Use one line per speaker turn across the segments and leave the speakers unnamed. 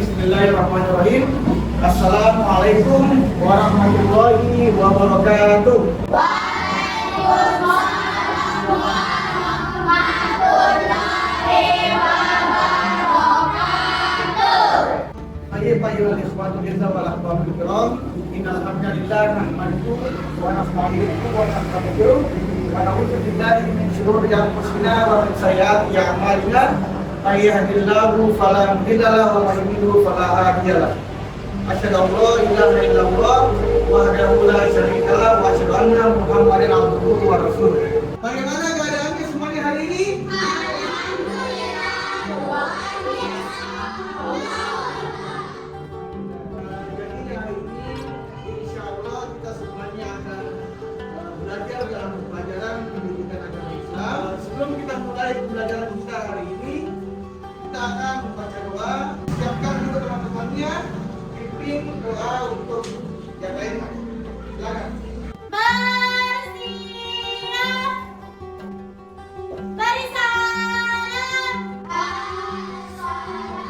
Bismillahirrahmanirrahim. Assalamualaikum warahmatullahi wabarakatuh.
Waalaikumsalam warahmatullahi wabarakatuh.
Ayyuhal ikhwatul kiram wal akhwatul kiram, innal hamdalillah nahmaduhu wa nasta'inuhu wa nastaghfiruh wa na'udzu billahi min shururi anfusina wa min sayyiati a'malina. May yahdihillahu fala mudilla lahu wa may yudlil fala hadiya lahu. Asyhadu an la ilaha illallah wahdahu la syarika lahu wa asyhadu anna Muhammadan abduhu wa rasuluh. Bagaimana keadaannya semuanya hari ini? Jadi hari ini insya Allah kita semuanya akan belajar dalam pelajaran pendidikan agama Islam. Sebelum kita mulai pelajaran kita hari ini, kita akan membaca doa. Siapkan juga teman-temannya, pimpin doa untuk yang lain. Silakan.
Bersiap, bersalam.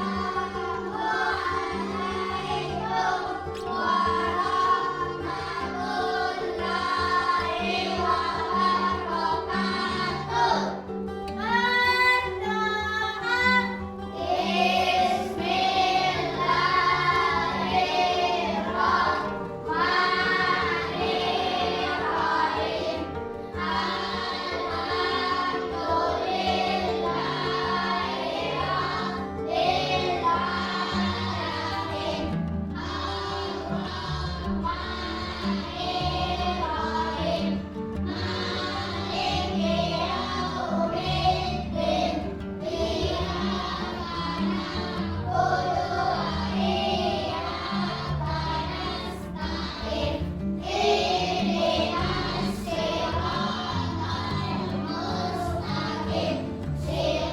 Assalamualaikum warahmatullahi wabarakatuh.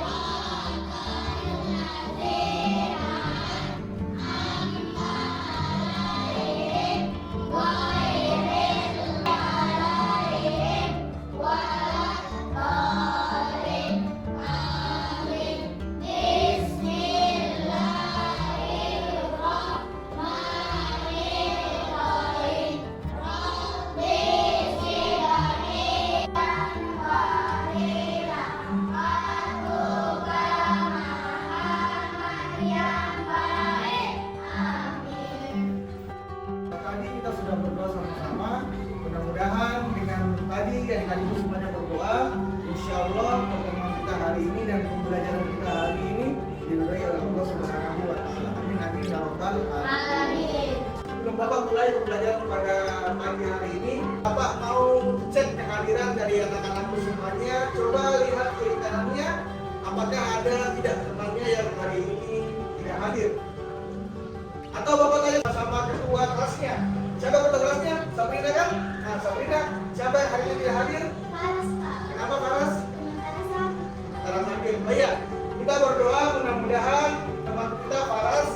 Tadi kita sudah berdoa sama-sama. Mudah-mudahan dengan tadi yang tadi itu semuanya berdoa, insya Allah pertemuan kita hari ini dan pembelajaran kita hari ini diridhoi oleh Allah Subhanahu wa Ta'ala. Amin amin ya rabbal alamin. Sebelum Bapak mulai pembelajaran pada pagi hari ini, Bapak mau cek kehadiran dari anak-anakku semuanya. Coba lihat kiri kanannya, apakah ada tidak temannya yang hari ini tidak hadir. Atau Bapak tanya sama ketua kelasnya. Siapa ketua kelasnya? Sabrina kan? Nah, Sabrina, siapa yang hari ini tidak hadir?
Paras, Pak.
Kenapa Paras? Karena sakit. Oh iya, kita berdoa mudah-mudahan teman kita Paras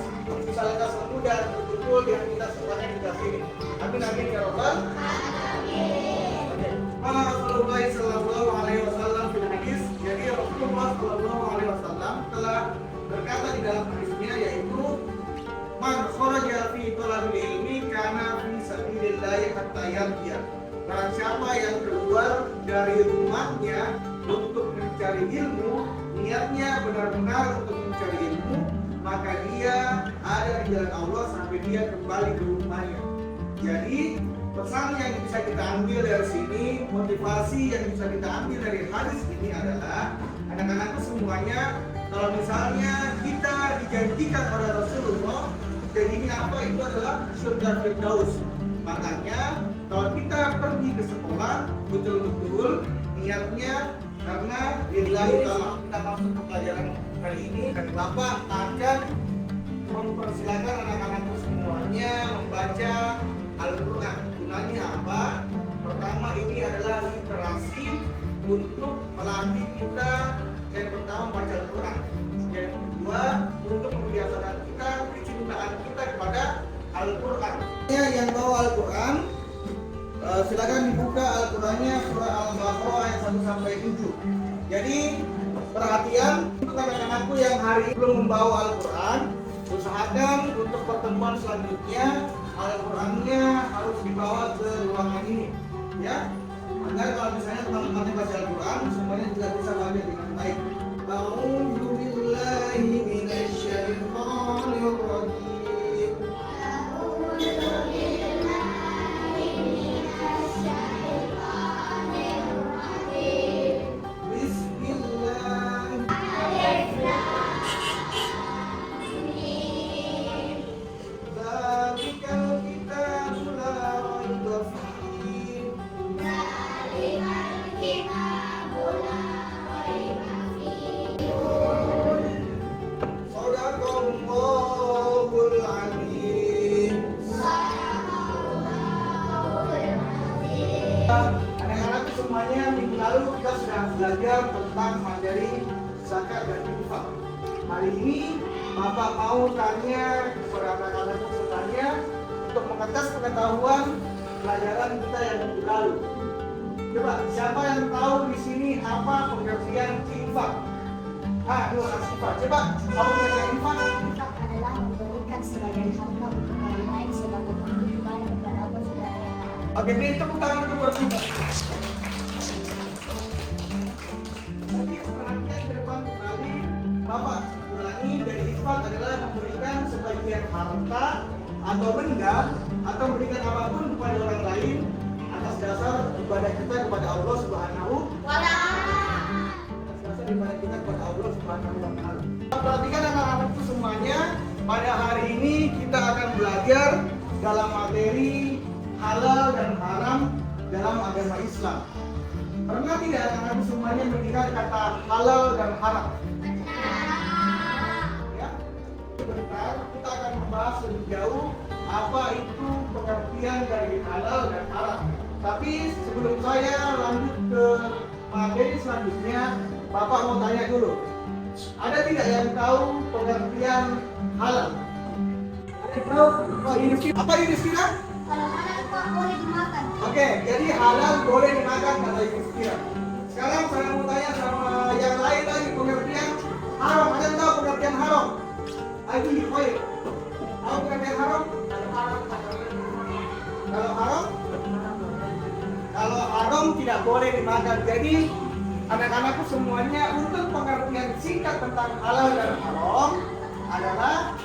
bisa lekas sembuh dan betul-betul dengan kita semuanya kita sini. Amin amin ya rabbal alamin. Rasulullah sallallahu alaihi wasallam fil hadis. Jadi Rasulullah sallallahu alaihi wasallam telah berkata di dalam hadisnya, yaitu man kharaja fi talabil ilmi kana fi sabilillah hatta yarji'a. Barang siapa yang keluar dari rumahnya untuk mencari ilmu, niatnya benar-benar untuk mencari ilmu, maka dia ada di jalan Allah sampai dia kembali ke rumahnya. Jadi pesan yang bisa kita ambil dari sini, motivasi yang bisa kita ambil dari hadis ini adalah anak-anakku semuanya, kalau misalnya kita dijanjikan oleh Rasulullah, dan ini apa? Itu adalah surga Firdaus. Makanya kalau kita pergi ke sekolah, betul-betul niatnya karena lillahi ta'ala. Kita masuk ke pelajaran kali ini, dan Bapak akan mempersilakan anak-anakku semuanya membaca Al-Quran. Gunanya apa? Pertama, ini adalah literasi untuk melatih kita. Yang pertama membaca Al-Quran. Yang kedua, untuk membiasakan kita kecintaan kita kepada Al-Quran. Yang bawa Al-Quran, silakan dibuka Al-Qurannya surah Al-Baqarah ayat 1 sampai 7. Jadi perhatian untuk anak-anakku yang hari ini belum membawa Al-Quran, usahakan untuk pertemuan selanjutnya Al-Qur'annya harus dibawa ke ruangan ini, ya. Agar kalau misalnya teman-teman baca Al-Qur'an semuanya juga bisa baca dengan baik. A'udzu billahi minasy syaithanir rajim. Bismillah. Zalikal kitabu la raiba fihi. Shadaqallahul azim. Anak-anak semuanya, minggu lalu kita sudah belajar tentang materi zakat dan infak. Hari ini Bapak mau tanya kepada anak-anak semuanya untuk mengetes pengetahuan pelajaran kita yang minggu lalu. Coba siapa yang tahu di sini apa pengertian infak? Infak. Coba kamu mengenai infak.
Infak adalah memberikan sebagian harta untuk orang lain sebagai pembukaan kepada Allah Subhanahu wa Ta'ala.
Oke, beri tepuk tangan untuk buat kita. Jadi perhatian ke depan kembali, Bapak ulangi, dari infak adalah memberikan sebagian harta atau benda atau memberikan apapun kepada orang lain atas dasar ibadah kita kepada Allah Subhanahu wa Ta'ala. Atas dasar ibadah kita kepada Allah Subhanahu wa Ta'ala. Perhatikan anak-anakku semuanya, pada hari ini kita akan belajar dalam materi halal dan haram dalam agama Islam. Pernah tidak anak-anak semuanya mendengar kata halal dan haram? Ya. Sebentar kita akan membahas lebih jauh apa itu pengertian dari halal dan haram. Tapi sebelum saya lanjut ke materi selanjutnya, Bapak mau tanya dulu. Ada tidak yang tahu pengertian halal? Ada yang tahu? Apa ini kira?
Kalau halal itu boleh dimakan.
Oke, jadi halal boleh dimakan kata Ibu Fikira. Sekarang saya mau tanya sama yang lain lagi pengertian haram. Ada yang tahu pengertian haram? Lagi, baik. Tahu pengertian haram? Kalau haram tidak boleh dimakan. Jadi anak-anakku semuanya, untuk pengertian singkat tentang halal dan haram adalah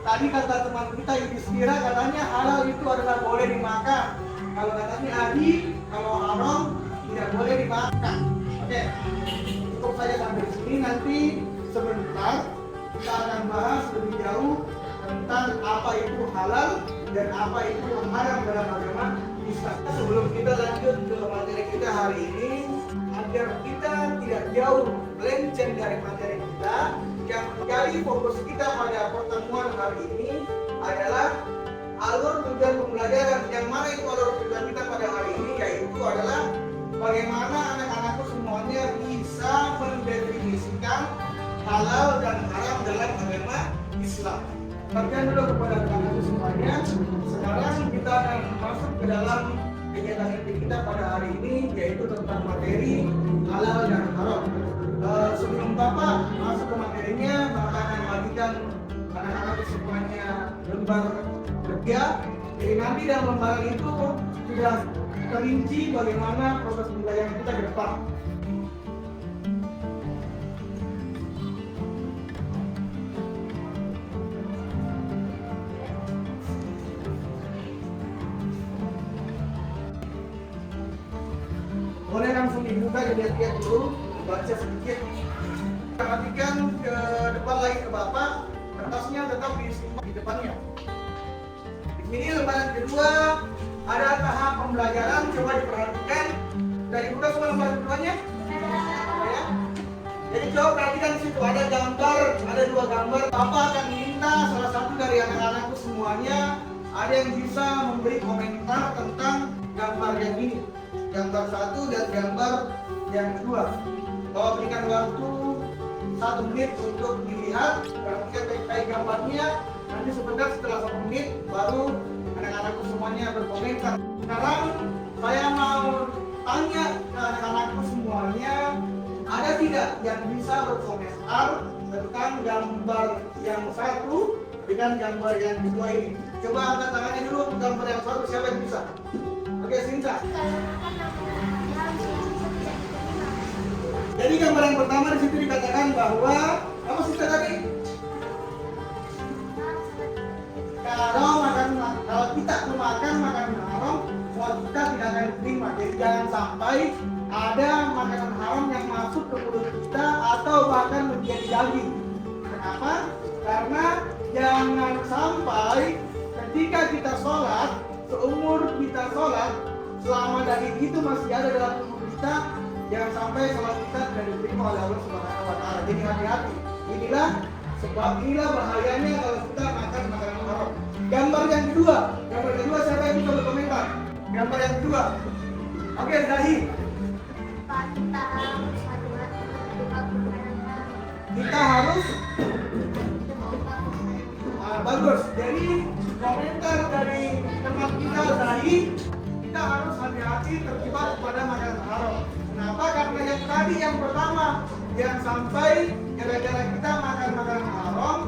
tadi kata teman kita Ibu Fikira, katanya halal itu adalah boleh dimakan. Kalau katanya Adi, kalau haram tidak boleh dimakan. Oke, cukup saja sampai sini. Nanti sebentar kita akan bahas lebih jauh tentang apa itu halal dan apa itu haram dalam agama Islam. Sebelum kita lanjut ke materi kita hari ini, agar kita tidak jauh melenceng dari materi kita, yang menjadi fokus kita pada pertemuan hari ini adalah alur tujuan pembelajaran. Yang mana itu alur tujuan kita pada hari ini, yaitu adalah bagaimana anak-anakku semuanya bisa mendefinisikan halal dan haram dalam agama Islam. Perhatian dulu kepada anak-anakku semuanya. Sekarang kita akan masuk ke dalam kegiatan inti kita pada hari ini, yaitu tentang materi halal dan haram. Sebelum Bapak masuk ke materinya, Bapak akan bagikan anak-anak semuanya lembar kerja. Jadi nanti dalam lembaran itu sudah terinci bagaimana proses pembelajaran kita ke depan. Boleh langsung dibuka dan lihat-lihat dulu, baca sedikit. Perhatikan ke depan lagi ke Bapak, kertasnya tetap disimpan di depannya. Ini lembaran kedua, ada tahap pembelajaran, coba diperhatikan. Sudah dibuka semua lembaran keduanya? Ya. Jadi coba perhatikan di situ, ada gambar, ada dua gambar. Bapak akan minta salah satu dari anak-anakku semuanya, ada yang bisa memberi komentar tentang gambar yang ini, gambar satu dan gambar yang kedua. Bapak berikan waktu 1 menit untuk dilihat, perhatikan baik-baik gambarnya. Nanti sebentar setelah 1 menit baru anak-anakku semuanya berkomentar. Sekarang saya mau tanya ke anak-anakku semuanya, ada tidak yang bisa berkomentar tentang gambar yang satu dengan gambar yang kedua ini. Coba angkat tangannya dulu, gambar yang satu siapa yang bisa? Oke, Sinta. Jadi gambar yang pertama di situ dikatakan bahwa apa sih tadi? Kalau kita memakan makanan haram, mulut kita tidak akan diterima. Jadi jangan sampai ada makanan haram yang masuk ke mulut kita atau bahkan menjadi daging. Kenapa? Karena jangan sampai ketika kita sholat, seumur kita sholat, selama daging itu masih ada dalam tubuh kita, jangan sampai sholat kita tidak diterima oleh Allah Subhanahu wa Ta'ala. Jadi hati-hati. Inilah bahayanya kalau kita makan makanan haram. Gambar yang kedua siapa yang bisa berkomentar? Gambar yang kedua. Oke, Zahi. Kita harus bagus. Jadi komentar dari teman kita Zahi, kita harus hati-hati terjebak kepada makanan haram. Kenapa? Karena yang tadi yang pertama, jangan sampai gara-gara kita makan makanan haram,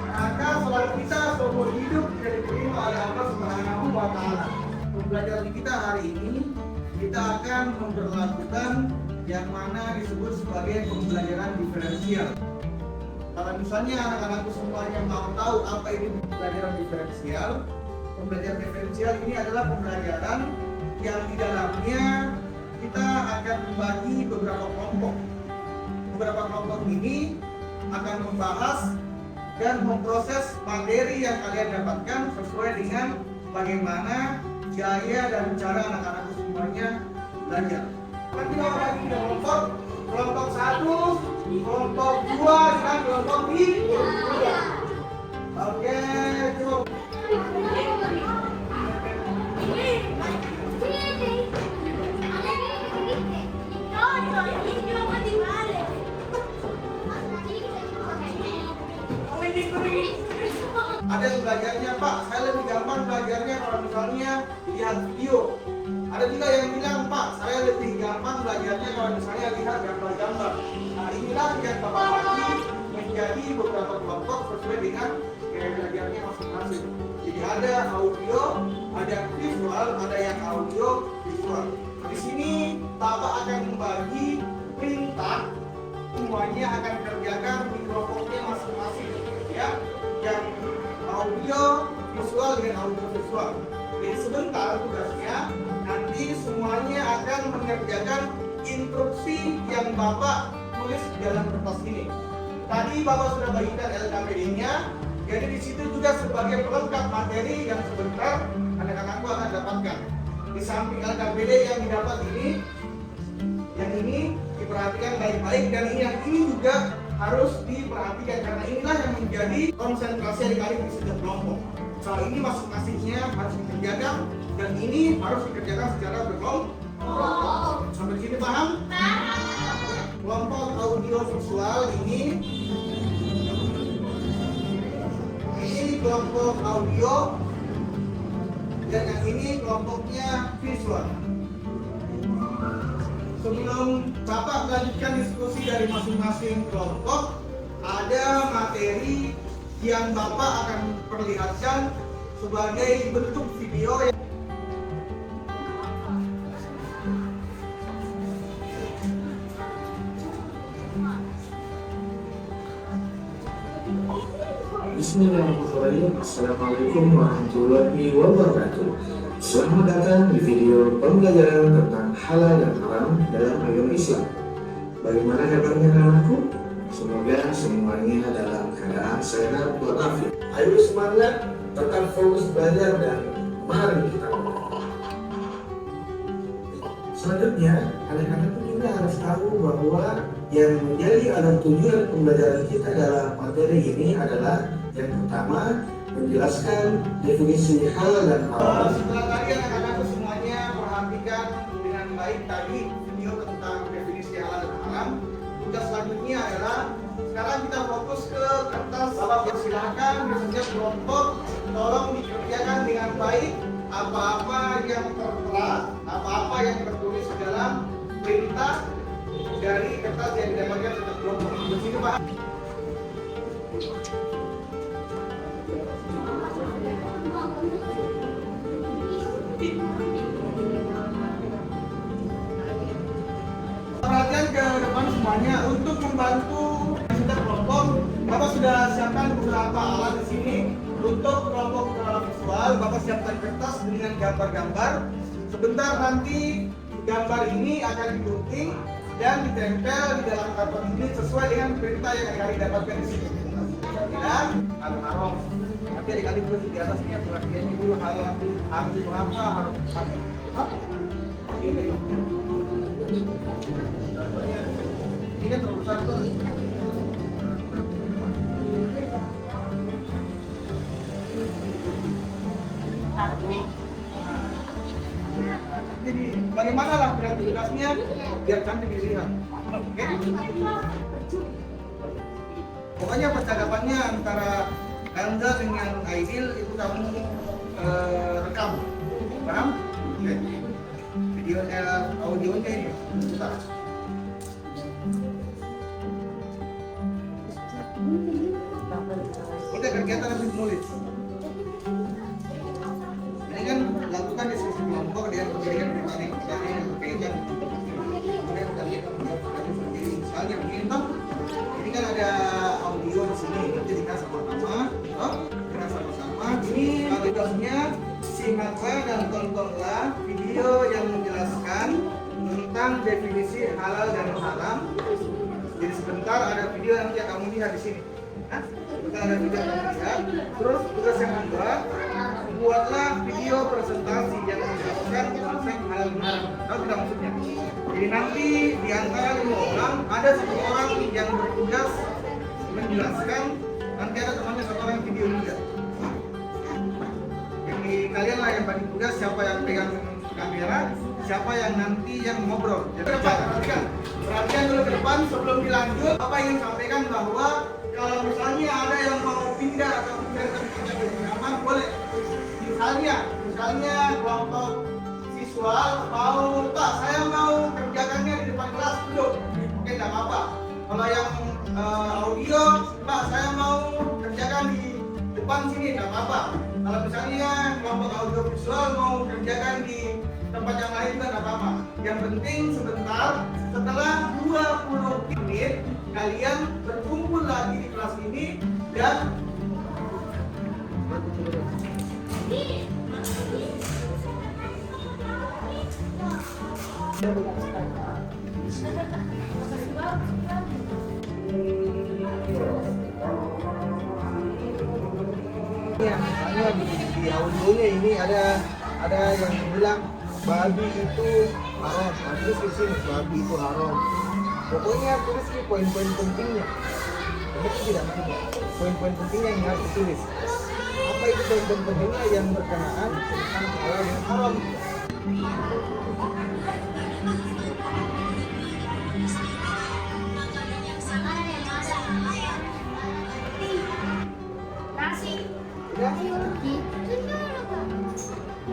maka sholat kita seumur hidup tidak diterima oleh Allah Subhanahu wa Ta'ala. Pembelajaran kita hari ini kita akan memperlakukan yang mana disebut sebagai pembelajaran diferensial. Kalau misalnya anak-anakku semuanya mau tahu apa itu pembelajaran diferensial ini adalah pembelajaran yang di dalamnya kita akan membagi beberapa kelompok. Beberapa kelompok ini akan membahas dan memproses materi yang kalian dapatkan sesuai dengan bagaimana gaya dan cara anak-anakku semuanya belajar. Nanti kita bagi kelompok 1, kelompok 2, dan kelompok 3. Oke, cukup. Ada yang belajarnya, Pak, saya lebih gampang belajarnya kalau misalnya lihat video. Ada juga yang bilang, Pak, saya lebih gampang belajarnya kalau misalnya lihat gambar-gambar. Nah, inilah yang Bapak bagi menjadi beberapa kelompok sesuai dengan gaya belajarnya masing-masing. Jadi ada audio, ada yang visual, ada yang audio visual. Di sini Bapak akan membagi perintah, semuanya akan kerjakan di kelompoknya masing-masing, ya. Yang audio visual dengan audio visual. Jadi sebentar tugasnya, nanti semuanya akan mengerjakan instruksi yang Bapak tulis di dalam kertas ini. Tadi Bapak sudah bagikan LKPD-nya, jadi di situ juga sebagai pelengkap materi yang sebentar anak-anakku akan dapatkan. Di samping LKPD yang didapat ini, yang ini diperhatikan baik-baik, dan yang ini juga harus diperhatikan karena inilah yang menjadi konsentrasi adik-adik di setiap kelompok. Soal ini masing-masingnya harus dikerjakan dan ini harus dikerjakan secara berkelompok. Sampai sini paham? Kelompok audio visual ini kelompok audio dan yang ini kelompoknya visual. Sebelum Bapak melanjutkan diskusi dari masing-masing kelompok, ada materi yang Bapak akan perlihatkan sebagai bentuk video yang
Bismillahirrahmanirrahim. Assalamualaikum warahmatullahi wabarakatuh. Selamat datang di video pembelajaran tentang halal dan haram dalam agama Islam. Bagaimana kabarnya anak-anakku? Semoga semuanya dalam keadaan sehat walafiat. Ayo semangat, tetap fokus belajar dan mari kita belajar. Selanjutnya, anak-anakku juga harus tahu bahwa yang menjadi alat tujuan pembelajaran kita dalam materi ini adalah yang pertama, menjelaskan definisi halal dan haram.
Setelah tadi anak-anakku semuanya perhatikan dengan baik tadi video tentang definisi halal dan haram. Tugas selanjutnya adalah sekarang kita fokus ke kertas. Bapak persilahkan di setiap kelompok tolong dikerjakan dengan baik apa-apa yang tertera, apa-apa yang tertulis dalam perintah dari kertas yang didapatkan setiap kelompok. Di sini Pak. semuanya untuk membantu kita kelompok. Bapak sudah siapkan beberapa alat di sini untuk kelompok visual. Bapak siapkan kertas dengan gambar-gambar. Sebentar nanti gambar ini akan digunting dan ditempel di dalam karton ini sesuai dengan perintah yang kali dapatkan di sini. Dan harum. Nanti adik-adik tulis di atasnya pengertiannya dulu harus apa harus ini. Ini kan terlalu besar tuh. Jadi bagaimana lah kreativitasnya biar cantik dilihat. Oke? Pokoknya percakapannya antara Anda dengan Aidil itu kamu rekam, paham? Oke? Audionya ini, bentar. Kita kegiatan habis menulis. Ini kan lakukan diskusi kelompok dengan pemberian pertanyaan yang berkaitan. Kemudian kalian membuat sendiri. Misalnya begini toh, ini kan ada audio di sini. Jadi kita sama-sama, kita sama-sama. Ini audiosnya simaklah dan tontonlah video yang menjelaskan tentang definisi halal dan haram. Jadi sebentar ada video yang nanti kamu lihat di sini. Kita ada video yang kamu lihat. Terus tugas yang kedua, buatlah video presentasi yang menjelaskan konsep halal dan haram. Tahu tidak maksudnya? Jadi nanti di antara 5 orang ada 1 orang yang bertugas menjelaskan. Nanti ada temannya 1 orang yang video juga. Jadi kalian lah yang bagi tugas siapa yang pegang kamera, siapa yang nanti yang ngobrol. Jadi perhatikan dulu ke depan sebelum dilanjut. Bapak ingin sampaikan bahwa kalau misalnya ada yang mau pindah atau pindah boleh. Misalnya kelompok visual mau Pak, saya mau kerjakannya di depan kelas dulu. Oke, tidak apa-apa. Kalau yang audio, Pak, saya mau kerjakan di depan sini, tidak apa-apa. Kalau misalnya kelompok audio visual mau kerjakan di tempat yang lain juga tidak apa-apa. Yang penting sebentar setelah 20 menit kalian berkumpul lagi di kelas ini dan ya, misalnya di audionya ini ada yang bilang babi itu haram, terus di sini babi itu haram. Pokoknya tulis ini poin-poin pentingnya. Tapi tidak mudah. Poin-poin pentingnya yang harus ditulis. Apa itu poin-poin pentingnya yang berkenaan tentang halal dan haram?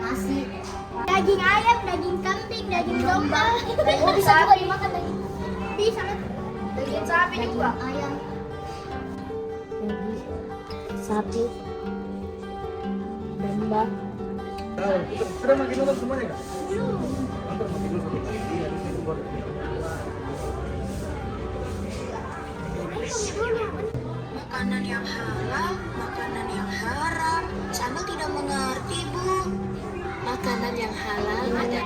Nasi, daging ayam, daging kambing, daging domba. Oh, bisa juga dimakan daging. Bisa kan? Daging sapi juga. Ayam, sapi, domba.
Tahu, sudah makin dulu semuanya nggak? Antar makin dulu sampai tadi, habis itu baru.
Makanan yang halal, makanan yang haram. Sama tidak mengerti, Bu. Makanan yang halal ada.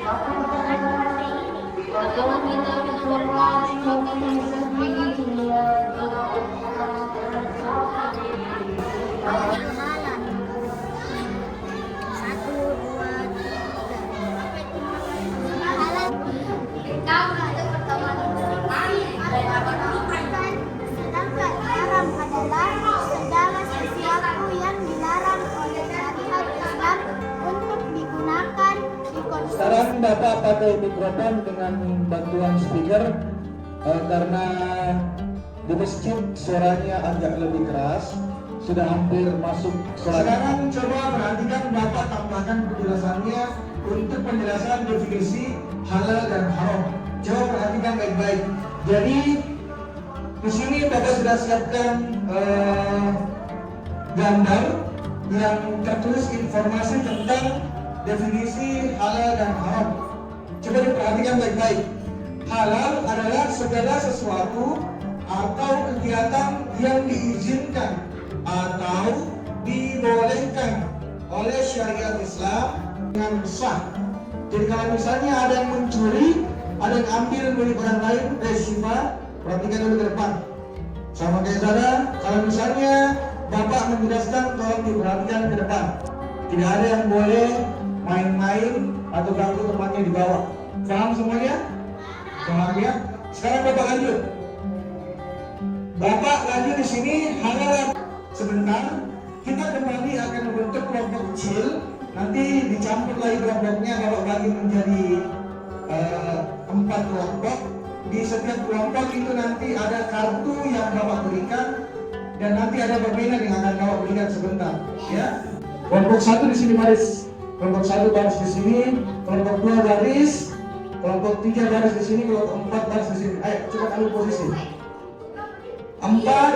Kalau kita
yang halal. 1, 2, 3. Halal. Sedangkan haram adalah segala sesuatu yang dilarang oleh syariat Islam untuk digunakan dikonsumsi.
Sekarang Bapak pakai mikrofon dengan bantuan speaker karena di masjid suaranya agak lebih keras, sudah hampir masuk sholat. Sekarang coba perhatikan Bapak tambahkan penjelasannya untuk penjelasan definisi halal dan haram. Coba perhatikan baik-baik. Jadi di sini Bapak sudah siapkan gambar yang tertulis informasi tentang definisi halal dan haram. Coba diperhatikan baik-baik.
Halal adalah segala sesuatu atau kegiatan yang diizinkan atau dibolehkan oleh syariat Islam dengan sah. Jadi kalau misalnya ada yang mencuri, ada yang ambil milik orang lain, Syifa, perhatikan dulu ke depan. Sama kayak saya, kalau misalnya Bapak menjelaskan, tolong diperhatikan ke depan. Tidak ada yang boleh main-main atau ganggu temannya di bawah. Paham semuanya? Paham ya? Sekarang Bapak lanjut. Bapak lanjut di sini halal. Sebentar, kita kembali akan membentuk kelompok kecil. Nanti dicampur lagi kelompoknya, Bapak bagi menjadi 4 kelompok. Di setiap kelompok itu nanti ada kartu yang Bapak berikan dan nanti ada permainan yang akan Bapak berikan sebentar. Ya. Kelompok 1 di sini baris. Kelompok 1 baris di sini, kelompok 2 baris, kelompok 3 baris di sini, kelompok 4 baris di sini. Ayo, cepat ambil posisi. 4,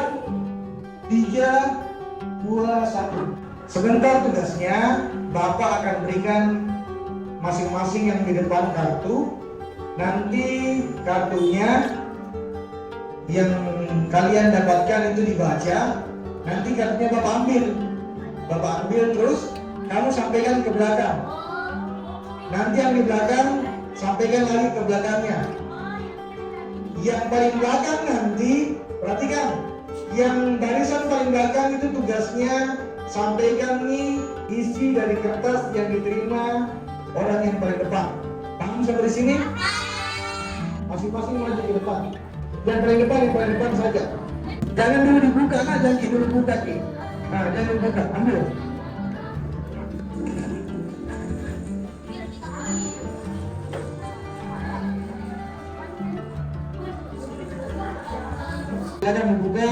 3, 2, 1. Sebentar tugasnya, Bapak akan berikan masing-masing yang di depan kartu. Nanti kartunya yang kalian dapatkan itu dibaca. Nanti kartunya Bapak ambil. Bapak ambil terus, kamu sampaikan ke belakang. Nanti yang di belakang, sampaikan lagi ke belakangnya. Yang paling belakang nanti, perhatikan, yang barisan paling belakang itu tugasnya sampaikan nih isi dari kertas yang diterima orang yang paling depan. Paham sampai di sini? Masing-masing maju ke depan. Yang paling depan saja. Jangan dulu dibuka, jangan dulu buka nih. Nah, jangan buka, ambil. Silakan membuka.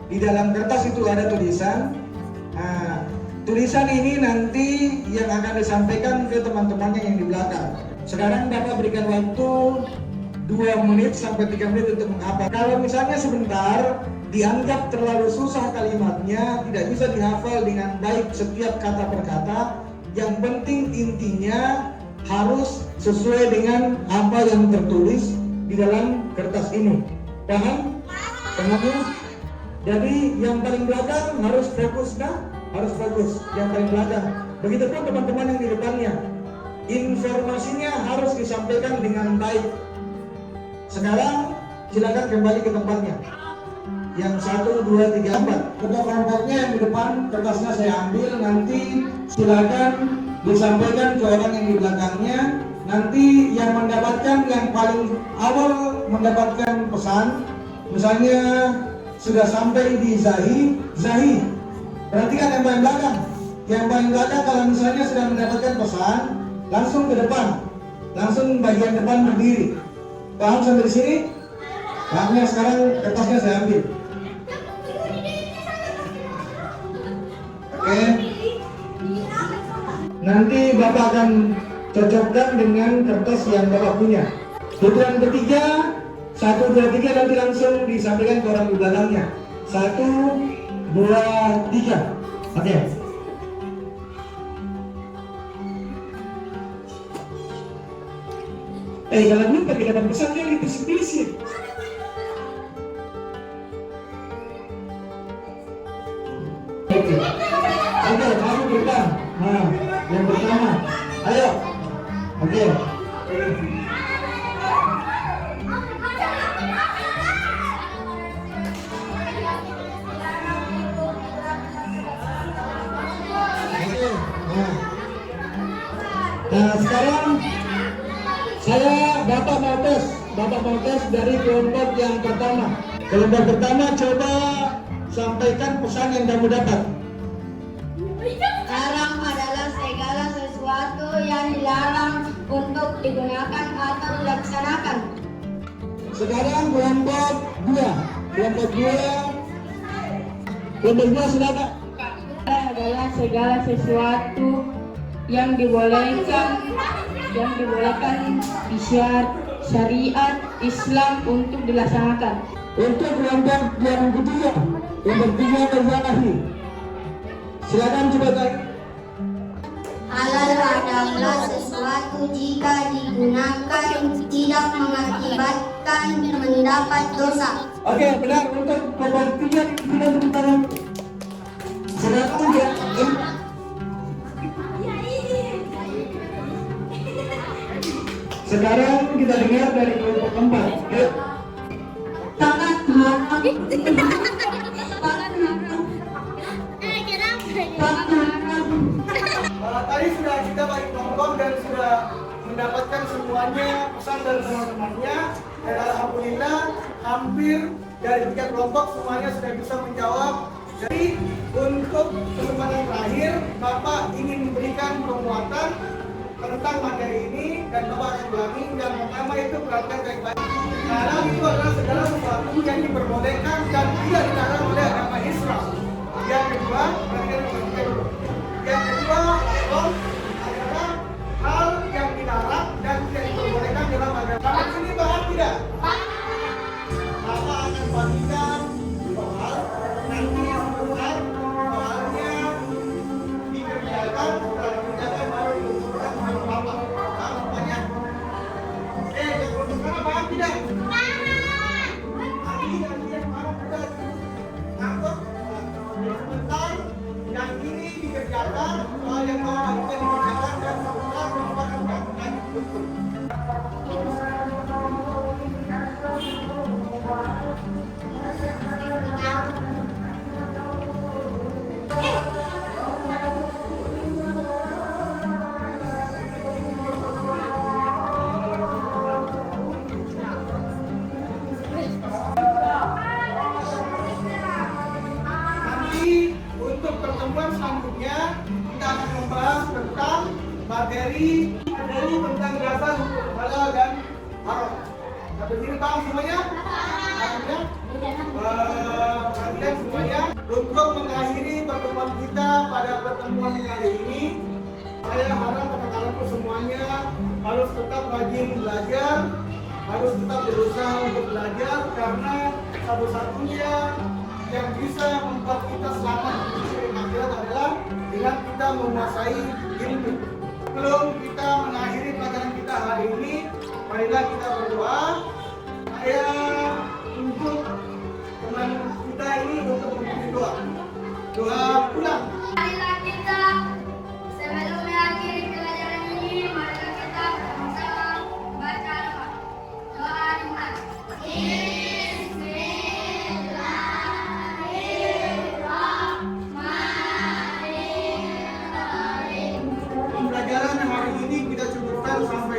Di dalam kertas itu ada tulisan. Nah, tulisan ini nanti yang akan disampaikan ke teman-temannya yang di belakang. Sekarang Bapak berikan waktu 2 menit sampai 3 menit untuk menghafal. Kalau misalnya sebentar dianggap terlalu susah kalimatnya, tidak bisa dihafal dengan baik setiap kata per kata, yang penting intinya harus sesuai dengan apa yang tertulis di dalam kertas ini. Paham? Paham? Jadi yang paling belakang harus fokus, kan? Harus fokus yang paling belakang. Begitupun teman-teman yang di depannya. Informasinya harus disampaikan dengan baik. Sekarang silakan kembali ke tempatnya. Yang 1, 2, 3, 4. Untuk kelompoknya yang di depan kertasnya saya ambil. Nanti silakan disampaikan ke orang yang di belakangnya. Nanti yang mendapatkan, yang paling awal mendapatkan pesan, misalnya sudah sampai di Zahi. Perhatikan yang paling belakang. Yang paling belakang kalau misalnya sudah mendapatkan pesan, langsung ke depan, langsung bagian depan berdiri. Paham sampai di sini? Pahamnya sekarang kertasnya saya ambil. Oke. Nanti Bapak akan cocokkan dengan kertas yang Bapak punya. Tujuan ketiga, 1, 2, 3 nanti langsung disampaikan ke orang di belakangnya. 1, 2, 3. Oke. Jangan lupa di dalam pesannya dipisik-pisik. Oke, kamu berikan. Nah, yang pertama, ayo. Oke. Nah, sekarang Bapak mau tes dari kelompok yang pertama. Kelompok pertama coba sampaikan pesan yang kamu dapat.
Haram adalah segala sesuatu yang dilarang untuk digunakan atau dilaksanakan.
Sekarang kelompok 2. Kelompok 2 silakan.
Adalah segala sesuatu yang dibolehkan di syariat Islam untuk dilaksanakan.
Untuk kelompok yang ketiga, silakan coba tanya.
Halal adalah sesuatu jika digunakan tidak mengakibatkan mendapat dosa.
Oke, benar. Untuk pembuktian kita tepuk tangan. Silakan ya. Sekarang kita dengar dari kelompok keempat. Ya.
Sangat haram.
Tadi sudah kita bagi kelompok dan sudah mendapatkan semuanya pesan dari teman-temannya, dan alhamdulillah hampir dari 3 kelompok semuanya sudah bisa menjawab. Jadi untuk kesempatan terakhir Bapak ingin memberikan penguatan tentang materi ini dan Bapak akan ulangi. Yang pertama itu perhatikan baik-baik. Karena itu adalah segala sesuatu yang diperbolehkan dan tidak dilarang oleh agama Islam. Yang kedua, perhatikan baik-baik dulu. Yang kedua, adalah hal yang dilarang dan tidak diperbolehkan dalam agama. Sampai sini paham tidak? Bapak akan bagikan soal, nanti soalnya dikerjakan, setelah dikerjakan baru diusulkan sama Bapak. Paham semuanya? Yang pertama paham tidak? Nanti yang paham sudah nangkep. Sebentar, yang ini dikerjakan, soal yang bawah itu dikerjakan dan sebentar Bapak akan melakukan betul. Nanti untuk pertemuan selanjutnya kita akan membahas tentang materi tentang dasar hukum halal dan haram. Sampai sini paham semuanya? Akhirnya, kalian semuanya untuk mengakhiri pertemuan kita pada pertemuan kali ini, saya harap rekan-rekanku semuanya harus tetap rajin belajar, harus tetap berusaha untuk belajar karena satu-satunya yang bisa membuat kita selamat di sisi akhirat adalah dengan kita menguasai ilmu. Sebelum kita mengakhiri pelajaran kita hari ini, marilah kita berdoa. Saya untuk teman kita ini untuk memberi doa. Doa pulang.
Marilah kita sebelum mengakhiri pelajaran ini, marilah kita bersama baca doa Tuhan.
Pembelajaran hari ini kita cukupkan sampai